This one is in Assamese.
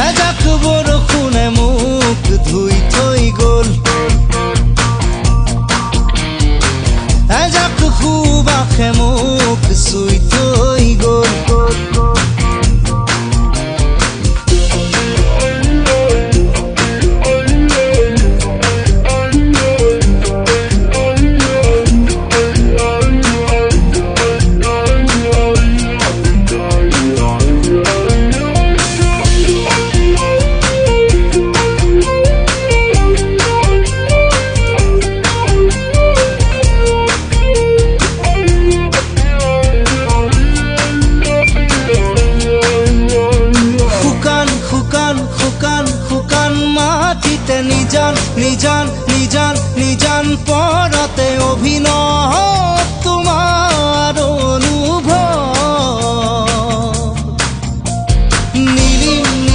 এজাক বৰষুণে মোক ধুই থৈ গ'ল, এজাক সুবাসে মোক চুই থৈ গ'ল। শুকান মাটিতে নিজান